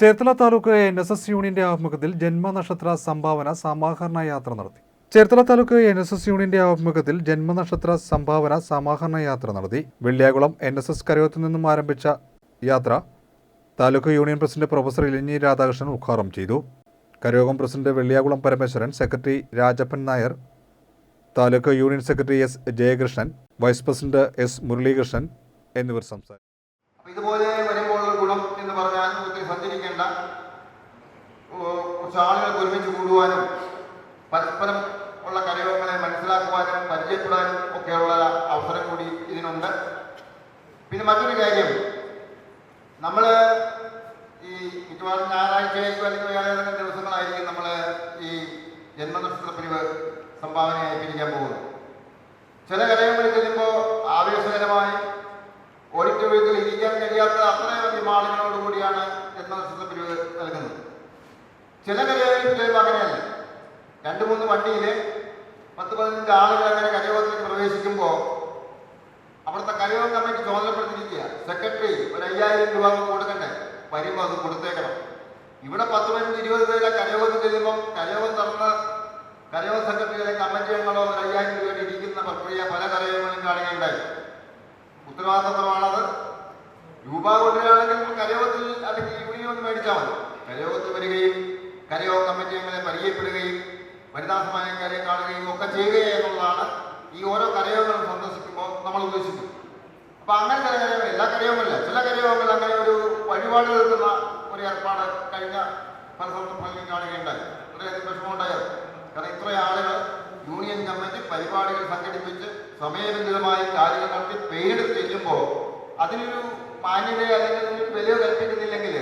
Cherthala taluk NSS യൂണിയന്റെ ആഭിമുഖ്യത്തിൽ ജന്മനക്ഷത്ര സംഭാവന സമാഹരണ യാത്ര നടത്തി. ചേർത്തല താലൂക്ക് NSS യൂണിയന്റെ ആഭിമുഖ്യത്തിൽ ജന്മനക്ഷത്ര സംഭാവന സമാഹരണ യാത്ര നടത്തി. വെള്ളിയാകുളം NSS കരയോത്തിൽ നിന്നും ആരംഭിച്ച യാത്ര taluk union president professor Elanji Radhakrishnan ഉദ്ഘാടനം ചെയ്തു. കരയോഗം president Velliyakulam Parameswaran, secretary Rajappan Nair, taluk union secretary S. Jayakrishnan, vice president S. Muralikrishnan എന്നിവർ സംസാരിച്ചു. ഇതുപോലെ വരുമ്പോൾ ഗുണം എന്ന് പറഞ്ഞാൽ ഒത്തിരി സഞ്ചരിക്കേണ്ട, കുറച്ച് ആളുകൾക്ക് ഒരുമിച്ച് കൂടുവാനും പരസ്പരം ഉള്ള കരയോഗങ്ങളെ മനസ്സിലാക്കുവാനും പരിചയപ്പെടാനും ഒക്കെയുള്ള അവസരം കൂടി ഇതിനുണ്ട്. പിന്നെ മറ്റൊരു കാര്യം, നമ്മൾ ഈ മിക്കവാറും ഞായറാഴ്ചയായിരിക്കും അല്ലെങ്കിൽ വേറെ ഏതെങ്കിലും ദിവസങ്ങളായിരിക്കും നമ്മൾ ഈ ജന്മനക്ഷത്ര പിരിവ് സംഭാവനയായി പിരിക്കാൻ പോകുന്നത്. ചില കരയോഗങ്ങളിൽ ചെല്ലുമ്പോൾ ആവേശകരമായി ഓഡിറ്റോറിയത്തിൽ ഇരിക്കാൻ കഴിയാത്ത അത്രയധികം ആളുകളോടുകൂടിയാണ് ജന്മനക്ഷത്ര പിരിവ് നൽകുന്നത്. ചില കരയോഗങ്ങളിൽ ചെല്ലുമ്പോൾ അങ്ങനെയല്ല. 2-3 വണ്ടിയിൽ 10-15 ആളുകൾ അങ്ങനെ കരയോഗത്തിലേക്ക് പ്രവേശിക്കുമ്പോൾ അവിടുത്തെ കരയോഗം കമ്മിറ്റി ചുമതലപ്പെടുത്തിയിരിക്കുക, സെക്രട്ടറി ഒരു 5000 രൂപ കൊടുക്കണ്ടേ, വരുമ്പോൾ അത് കൊടുത്തേക്കണം. ഇവിടെ 10-15-20 പേരെ കരയോഗത്തിൽ ചെല്ലുമ്പോൾ കരയോഗം തുറന്ന് കരയോഗ സെക്രട്ടറിയുടെ കമ്മിറ്റി അംഗങ്ങളോ 5000 രൂപ ഇരിക്കുന്ന പ്രക്രിയ പല കരയോഗങ്ങളിലും കാണുകയുണ്ടായി. ഉത്തരവാദിത്തമാണത്. രൂപ കൊണ്ടുവരികയാണെങ്കിൽ കരയോഗത്തിൽ അല്ലെങ്കിൽ യൂണിയൻ ഒന്ന് മേടിച്ചാൽ മതി. കരയോഗത്തിൽ വരികയും കരയോഗ കമ്മിറ്റി അംഗങ്ങളെ പരിചയപ്പെടുകയും വനിതാ സമാജക്കാരെ കാണുകയും ഒക്കെ ചെയ്യുക എന്നുള്ളതാണ് ഈ ഓരോ കരയോഗങ്ങളും സന്ദർശിക്കുമ്പോൾ നമ്മൾ ഉദ്ദേശിക്കുന്നത്. അപ്പോൾ അങ്ങനെ ചില കരയോഗങ്ങൾ, എല്ലാ കരയോഗങ്ങളില്ല, ചില കരയോഗങ്ങൾ അങ്ങനെ ഒരു വഴിപാട് നിൽക്കുന്ന ഒരു ഏർപ്പാട് കഴിഞ്ഞ പല സന്ദർഭങ്ങളിലും കാണുകയുണ്ടായി. വളരെയധികം വിഷമമുണ്ടായത്. കാരണം ഇത്രയും ആളുകൾ യൂണിയൻ കമ്മിറ്റി പരിപാടികൾ സംഘടിപ്പിച്ച് സമയബന്ധിതമായി കാര്യങ്ങൾ നടത്തി പേരെടുത്ത് ചെല്ലുമ്പോൾ അതിനൊരു മാന്യതയോ അല്ലെങ്കിൽ വിലയോ കൽപ്പിക്കുന്നില്ലെങ്കിൽ